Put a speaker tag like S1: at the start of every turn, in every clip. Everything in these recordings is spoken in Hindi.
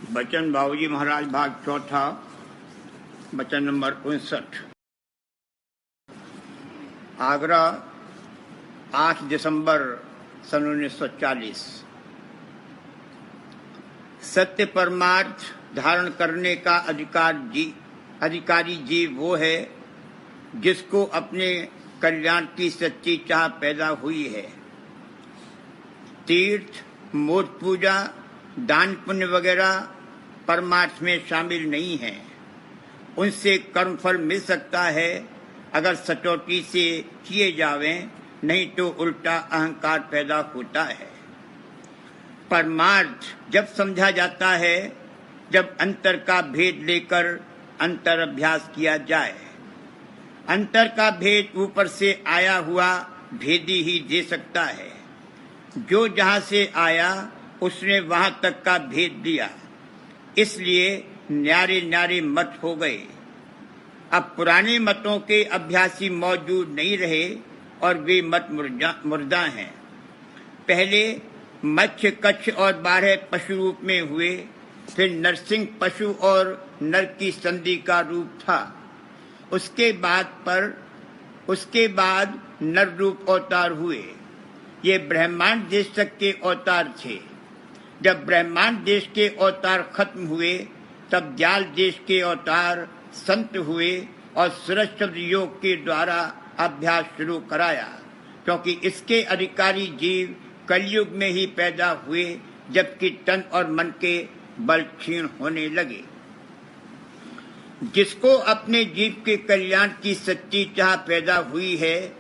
S1: बचन बाबूजी महाराज भाग चौथा बचन नंबर 59। आगरा 8 दिसंबर सन 1940। सत्य परमार्थ धारण करने का अधिकारी जीव वो है जिसको अपने कल्याण की सच्ची चाह पैदा हुई है। तीर्थ, मूर्त पूजा, दान पुण्य वगैरह परमार्थ में शामिल नहीं है। उनसे कर्मफल मिल सकता है अगर सचोटी से किए जावें, नहीं तो उल्टा अहंकार पैदा होता है। परमार्थ जब समझा जाता है जब अंतर का भेद लेकर अंतर अभ्यास किया जाए। अंतर का भेद ऊपर से आया हुआ भेदी ही दे सकता है। जो जहां से आया उसने वहां तक का भेद दिया, इसलिए न्यारे न्यारे मत हो गए। अब पुराने मतों के अभ्यासी मौजूद नहीं रहे और वे मत मुर्दा हैं। पहले मत्स्य, कच्छ और बारह पशु रूप में हुए, फिर नरसिंह पशु और नर की संधि का रूप था। उसके बाद नर रूप अवतार हुए। ये ब्रह्मांड देश तक के अवतार थे। जब ब्रह्मांड देश के अवतार खत्म हुए तब जाल देश के अवतार संत हुए और सूरज शब्द योग के द्वारा अभ्यास शुरू कराया, क्योंकि इसके अधिकारी जीव कलयुग में ही पैदा हुए जबकि तन और मन के बल क्षीण होने लगे। जिसको अपने जीव के कल्याण की सच्ची चाह पैदा हुई है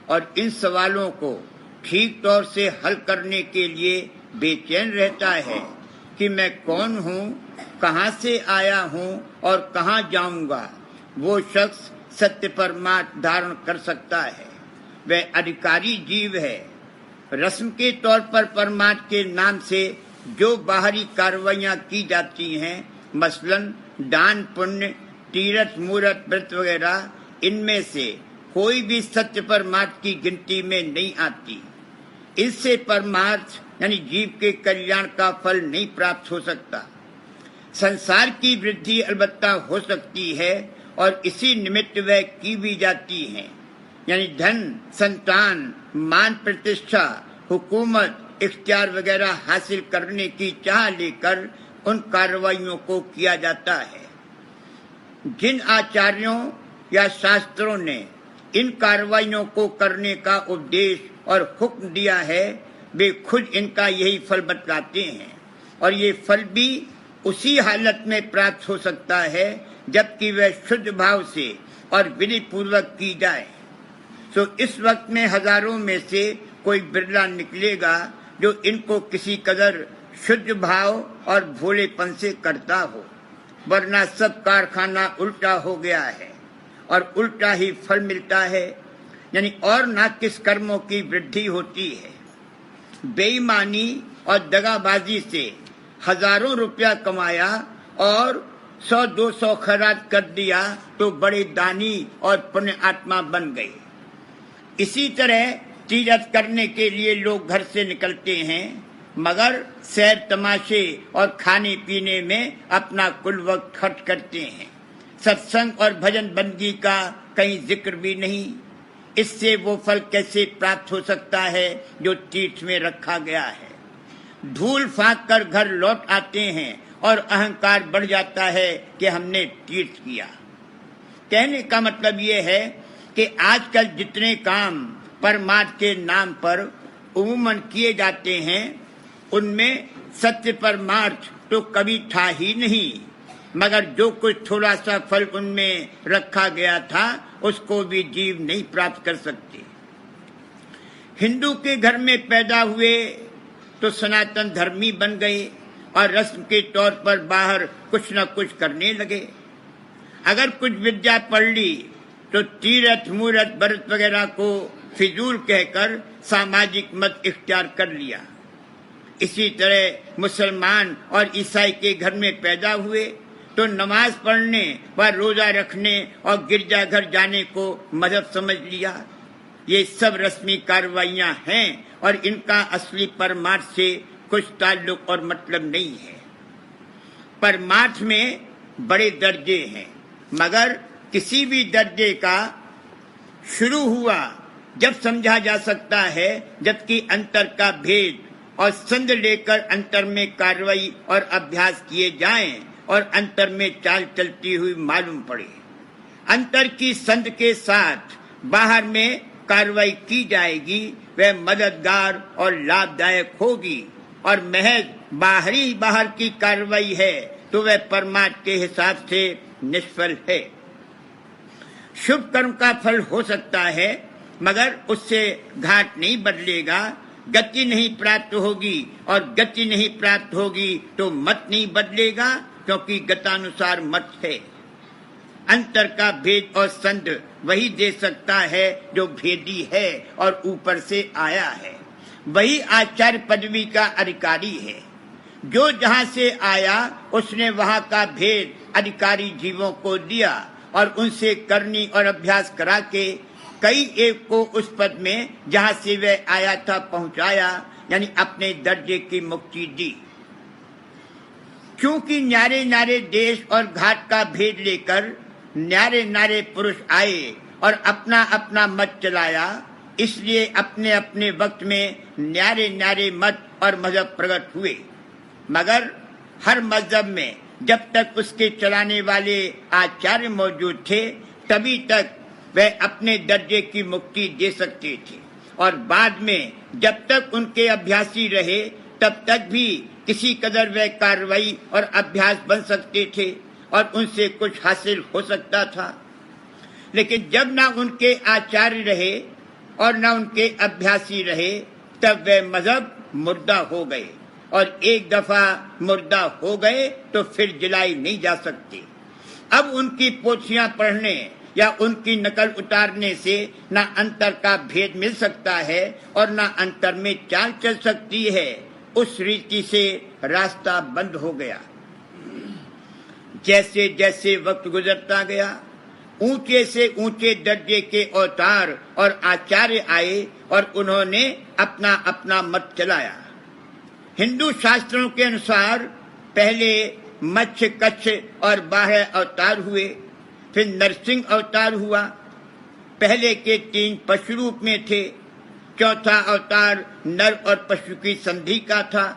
S1: और इन सवालों को ठीक तौर से हल करने के लिए बेचैन रहता है कि मैं कौन हूँ, कहाँ से आया हूँ और कहाँ जाऊंगा, वो शख्स सत्य परमार्थ धारण कर सकता है। वह अधिकारी जीव है। रस्म के तौर पर परमार्थ के नाम से जो बाहरी कार्रवाइयाँ की जाती हैं, मसलन दान पुण्य, तीर्थ, मूर्त, व्रत वगैरह, इनमें से कोई भी सत्य परमार्थ की गिनती में नहीं आती। इससे परमार्थ यानी जीव के कल्याण का फल नहीं प्राप्त हो सकता। संसार की वृद्धि अलबत्ता हो सकती है और इसी निमित्त वह की भी जाती है, यानी धन, संतान, मान प्रतिष्ठा, हुकूमत, इख्तियार वगैरह हासिल करने की चाह लेकर उन कार्रवाइयों को किया जाता है। जिन आचार्यों या शास्त्रों ने इन कार्रवाइयों को करने का उपदेश और हुक्म दिया है, वे खुद इनका यही फल बतलाते हैं और ये फल भी उसी हालत में प्राप्त हो सकता है जबकि वह शुद्ध भाव से और विधि पूर्वक की जाए। तो इस वक्त में हजारों में से कोई बिरला निकलेगा जो इनको किसी कदर शुद्ध भाव और भोलेपन से करता हो, वरना सब कारखाना उल्टा हो गया है और उल्टा ही फल मिलता है, यानी और ना किस कर्मों की वृद्धि होती है। बेईमानी और दगाबाजी से हजारों रुपया कमाया और 100-200 खराज कर दिया तो बड़े दानी और पुण्य आत्मा बन गए। इसी तरह तीरथ करने के लिए लोग घर से निकलते हैं, मगर सैर तमाशे और खाने पीने में अपना कुल वक्त खर्च करते हैं। सत्संग और भजन बंदगी का कहीं जिक्र भी नहीं। इससे वो फल कैसे प्राप्त हो सकता है जो तीर्थ में रखा गया है। धूल फाँक कर घर लौट आते हैं और अहंकार बढ़ जाता है कि हमने तीर्थ किया। कहने का मतलब ये है कि आजकल जितने काम परमार्थ के नाम पर उमूमन किए जाते हैं, उनमें सत्य परमार्थ तो कभी था ही नहीं, मगर जो कुछ थोड़ा सा फल उनमें रखा गया था उसको भी जीव नहीं प्राप्त कर सकते। हिंदू के घर में पैदा हुए तो सनातन धर्मी बन गए और रस्म के तौर पर बाहर कुछ न कुछ करने लगे। अगर कुछ विद्या पढ़ ली तो तीर्थ, मूर्त, व्रत वगैरह को फिजूल कहकर सामाजिक मत इख्तियार कर लिया। इसी तरह मुसलमान और ईसाई के घर में पैदा हुए तो नमाज पढ़ने व रोजा रखने और गिरजाघर जाने को मजहब समझ लिया। ये सब रस्मी कार्रवाइयां हैं और इनका असली परमार्थ से कुछ ताल्लुक और मतलब नहीं है। परमार्थ में बड़े दर्जे हैं, मगर किसी भी दर्जे का शुरू हुआ जब समझा जा सकता है जबकि अंतर का भेद और संध लेकर अंतर में कार्रवाई और अभ्यास किए जाएं और अंतर में चाल चलती हुई मालूम पड़े। अंतर की संध के साथ बाहर में कार्रवाई की जाएगी, वह मददगार और लाभदायक होगी, और महज बाहर की कार्रवाई है तो वह परमार्थ के हिसाब से निष्फल है। शुभ कर्म का फल हो सकता है, मगर उससे घाट नहीं बदलेगा, गति नहीं प्राप्त होगी, और गति नहीं प्राप्त होगी तो मत नहीं बदलेगा, क्योंकि गतानुसार मत है। अंतर का भेद और संध वही दे सकता है जो भेदी है और ऊपर से आया है, वही आचार्य पदवी का अधिकारी है। जो जहां से आया उसने वहां का भेद अधिकारी जीवों को दिया और उनसे करनी और अभ्यास करा के कई एक को उस पद में जहां से वह आया था पहुंचाया, यानी अपने दर्जे की मुक्ति दी। क्योंकि न्यारे न्यारे देश और घाट का भेद लेकर न्यारे न्यारे पुरुष आए और अपना अपना मत चलाया, इसलिए अपने अपने वक्त में न्यारे न्यारे मत और मजहब प्रकट हुए। मगर हर मजहब में जब तक उसके चलाने वाले आचार्य मौजूद थे तभी तक वह अपने दर्जे की मुक्ति दे सकते थे, और बाद में जब तक उनके अभ्यासी रहे तब तक भी किसी कदर वह कार्रवाई और अभ्यास बन सकते थे और उनसे कुछ हासिल हो सकता था। लेकिन जब ना उनके आचार्य रहे और न उनके अभ्यासी रहे तब वे मजहब मुर्दा हो गए, और एक दफा मुर्दा हो गए तो फिर जिलाई नहीं जा सकती। अब उनकी पोथियां पढ़ने या उनकी नकल उतारने से न अंतर का भेद मिल सकता है और न अंतर में चाल चल सकती है। उस रीति से रास्ता बंद हो गया। जैसे जैसे वक्त गुजरता गया ऊंचे से ऊंचे दर्जे के अवतार और आचार्य आए और उन्होंने अपना अपना मत चलाया। हिंदू शास्त्रों के अनुसार पहले मत्स्य कच्छ और बाह्य अवतार हुए, फिर नरसिंह अवतार हुआ। पहले के 3 पशु रूप में थे, चौथा अवतार नर और पशु की संधि का था,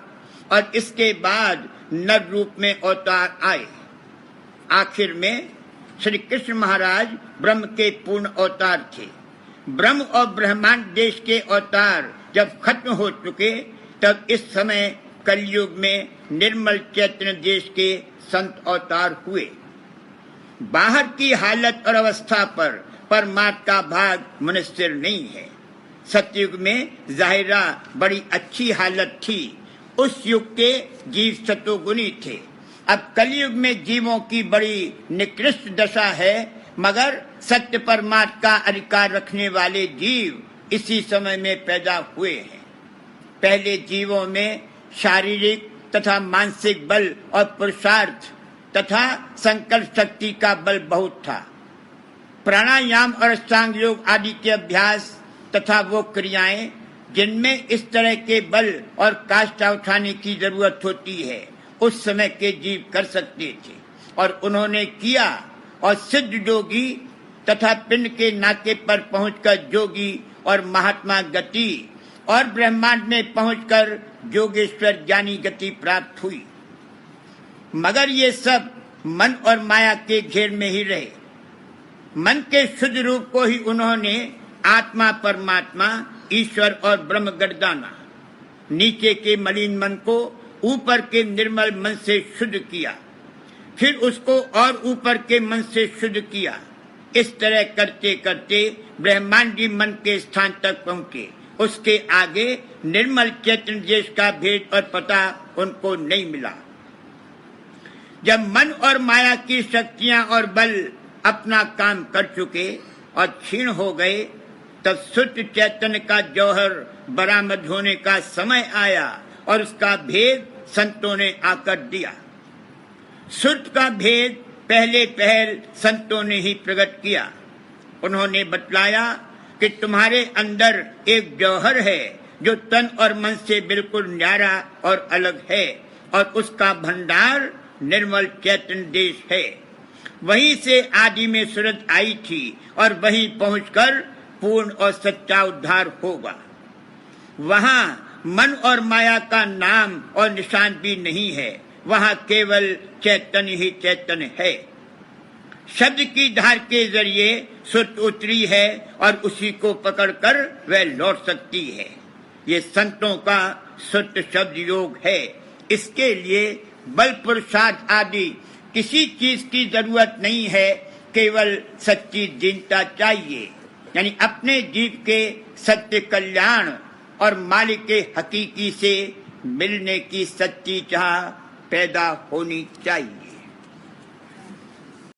S1: और इसके बाद नर रूप में अवतार आए। आखिर में श्री कृष्ण महाराज ब्रह्म के पूर्ण अवतार थे। ब्रह्म और ब्रह्मांड देश के अवतार जब खत्म हो चुके तब इस समय कलयुग में निर्मल चैतन्य देश के संत अवतार हुए। बाहर की हालत और अवस्था पर परमात्मा का भाग मनुष्य नहीं है। सतयुग में जाहिरा बड़ी अच्छी हालत थी, उस युग के जीव सतोगुणी थे। अब कलयुग में जीवों की बड़ी निकृष्ट दशा है, मगर सत्य परमात्मा का अधिकार रखने वाले जीव इसी समय में पैदा हुए हैं। पहले जीवों में शारीरिक तथा मानसिक बल और पुरुषार्थ तथा संकल्प शक्ति का बल बहुत था। प्राणायाम और अष्टांग योग आदि के अभ्यास तथा वो क्रियाएं जिनमें इस तरह के बल और काष्ठा उठाने की जरूरत होती है, उस समय के जीव कर सकते थे और उन्होंने किया, और सिद्ध योगी तथा पिंड के नाके पर पहुंचकर जोगी और महात्मा गति और ब्रह्मांड में पहुंचकर योगेश्वर ज्ञानी गति प्राप्त हुई। मगर ये सब मन और माया के घेर में ही रहे। मन के शुद्ध रूप को ही उन्होंने आत्मा परमात्मा ईश्वर और ब्रह्म गर्दाना। नीचे के मलिन मन को ऊपर के निर्मल मन से शुद्ध किया, फिर उसको और ऊपर के मन से शुद्ध किया। इस तरह करते करते ब्रह्मांडी मन के स्थान तक पहुंचे। उसके आगे निर्मल चैतन्य देश का भेद और पता उनको नहीं मिला। जब मन और माया की शक्तियां और बल अपना काम कर चुके और क्षीण हो गए, तब शुद्ध चैतन्य का जौहर बरामद होने का समय आया और उसका भेद संतों ने आकर दिया। शुद्ध का भेद पहले पहल संतों ने ही प्रकट किया। उन्होंने बतलाया कि तुम्हारे अंदर एक जौहर है जो तन और मन से बिल्कुल न्यारा और अलग है, और उसका भंडार निर्मल चैतन्य देश है। वहीं से आदि में सूरज आई थी और वहीं पहुंचकर पूर्ण और सच्चा उद्धार होगा। वहां मन और माया का नाम और निशान भी नहीं है, वहां केवल चैतन्य ही चैतन्य है। शब्द की धार के जरिए सुत उतरी है और उसी को पकड़कर वह लौट सकती है। ये संतों का सुत शब्द योग है। इसके लिए बल पुरुषार्थ आदि किसी चीज की जरूरत नहीं है, केवल सच्ची दीनता चाहिए, यानी अपने जीव के सत्य कल्याण और मालिक के हकीकी से मिलने की सच्ची चाह पैदा होनी चाहिए।